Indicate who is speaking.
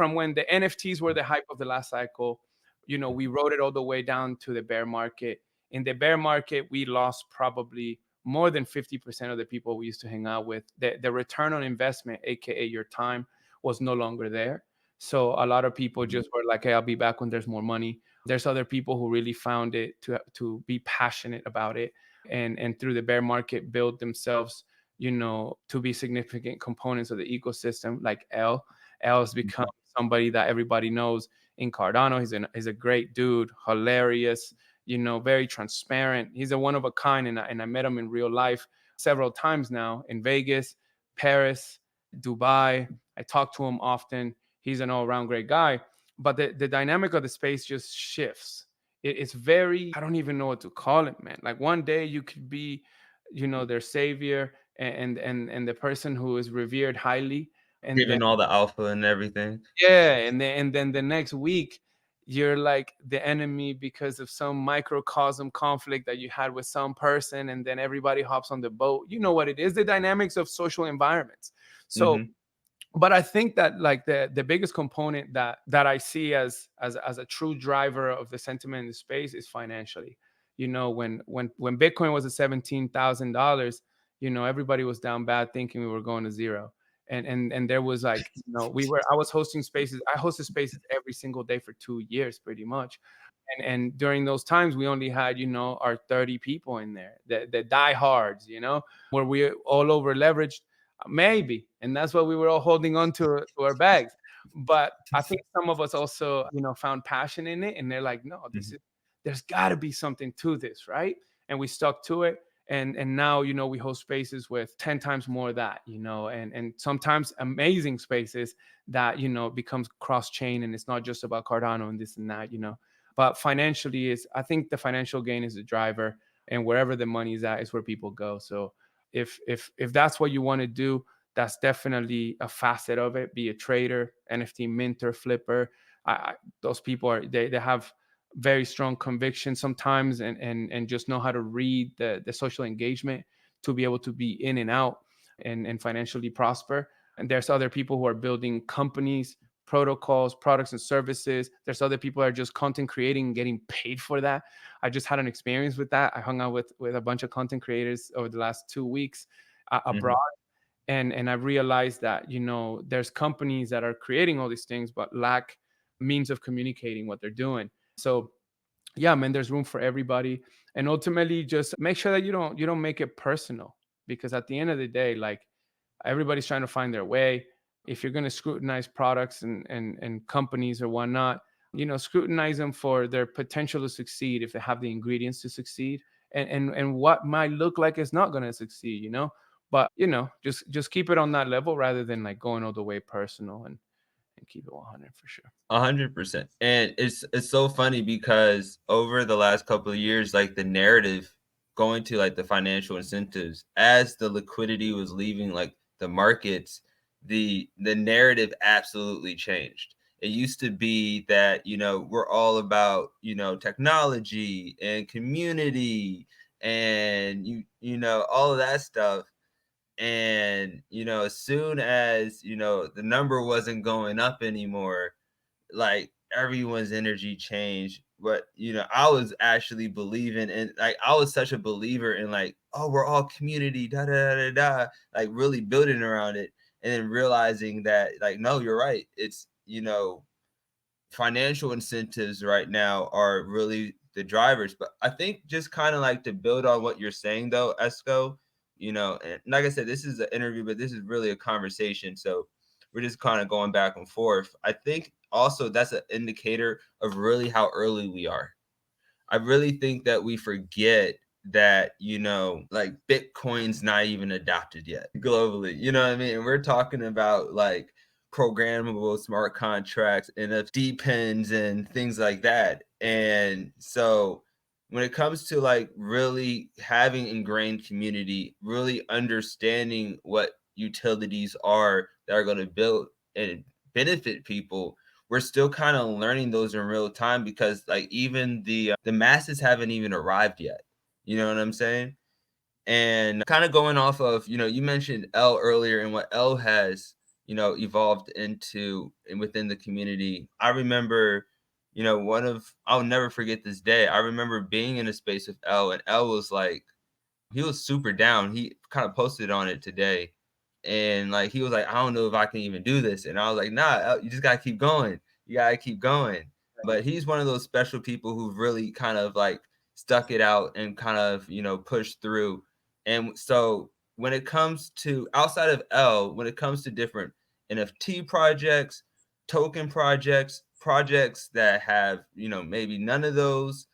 Speaker 1: from when the NFTs were the hype of the last cycle, we rode it all the way down to the bear market. In the bear market, we lost probably more than 50% of the people we used to hang out with. The return on investment, aka your time, was no longer there. So a lot of people
Speaker 2: Mhm.
Speaker 1: just were like, "Hey, I'll be back when there's more money." There's other people who really found it to be passionate about it, and through the bear market build themselves, to be significant components of the ecosystem. Like L has become somebody that everybody knows in Cardano. He's a great dude, hilarious, very transparent. He's a one of a kind, and I met him in real life several times now in Vegas, Paris, Dubai. I talk to him often. He's an all-around great guy, but the dynamic of the space just shifts. It's very, I don't even know what to call it, man. Like one day you could be, their savior, and the person who is revered highly, and then
Speaker 2: Giving all the alpha and everything.
Speaker 1: yeah, and then the next week you're like the enemy because of some microcosm conflict that you had with some person, and then everybody hops on the boat. You know what it is, the dynamics of social environments. So,
Speaker 2: Mhm.
Speaker 1: but I think that like the biggest component that I see as a true driver of the sentiment in the space is financially. When Bitcoin was at $17,000, everybody was down bad thinking we were going to zero. And there was like, I was hosting spaces. I hosted spaces every single day for 2 years pretty much. And during those times we only had, our 30 people in there, the diehards, where we all over leveraged. Maybe. And that's what we were all holding on to our bags. But I think some of us also, found passion in it. And they're like, no,
Speaker 2: Mhm.
Speaker 1: there's got to be something to this, right? And we stuck to it. And now, we host spaces with 10 times more of that, and sometimes amazing spaces that, becomes cross chain, and it's not just about Cardano and this and that. But financially, I think the financial gain is the driver, and wherever the money is at is where people go. So if that's what you want to do, that's definitely a facet of it. Be a trader, NFT minter, flipper. Those people they have very strong conviction sometimes, and just know how to read the social engagement to be able to be in and out, and financially prosper. And there's other people who are building companies, protocols, products, and services. There's other people that are just content creating and getting paid for that. I just had an experience with that. I hung out with a bunch of content creators over the last 2 weeks abroad,
Speaker 2: Mhm.
Speaker 1: and I realized that, there's companies that are creating all these things but lack means of communicating what they're doing. So yeah, man, there's room for everybody. And ultimately just make sure that you don't make it personal, because at the end of the day, like, everybody's trying to find their way. If you're going to scrutinize products and companies or whatnot, scrutinize them for their potential to succeed, if they have the ingredients to succeed, and what might look like it's not going to succeed. But just keep it on that level rather than like going all the way personal, and keep it 100 for sure.
Speaker 2: 100%. And it's so funny because over the last couple of years, like the narrative going to like the financial incentives as the liquidity was leaving like the markets, the narrative absolutely changed. It used to be that, we're all about, technology and community and all of that stuff. And, as soon as, the number wasn't going up anymore, like everyone's energy changed. But I was actually believing, and like I was such a believer in like, oh, we're all community, da da da da da, like really building around it, and then realizing that like, no, you're right. It's financial incentives right now are really the drivers. But I think just kind of like to build on what you're saying though, Esco, and like I said, this is an interview, but this is really a conversation. So we're just kind of going back and forth. I think also that's an indicator of really how early we are. I really think that we forget that, like Bitcoin's not even adopted yet globally. You know what I mean? And we're talking about like programmable smart contracts, NFT pins, and things like that. And so when it comes to like really having ingrained community, really understanding what utilities are that are going to build and benefit people, we're still kind of learning those in real time because like even the masses haven't even arrived yet. You know what I'm saying? And kind of going off of, you mentioned L earlier and what L has, evolved into and within the community. I remember, I'll never forget this day. I remember being in a space with L, and L was like, he was super down. He kind of posted on it today. And like he was like, I don't know if I can even do this. And I was like, nah, you just gotta keep going. You gotta keep going. But he's one of those special people who've really kind of like stuck it out and kind of, pushed through. And so when it comes to outside of L, when it comes to different NFT projects, token projects, projects that have, maybe none of those,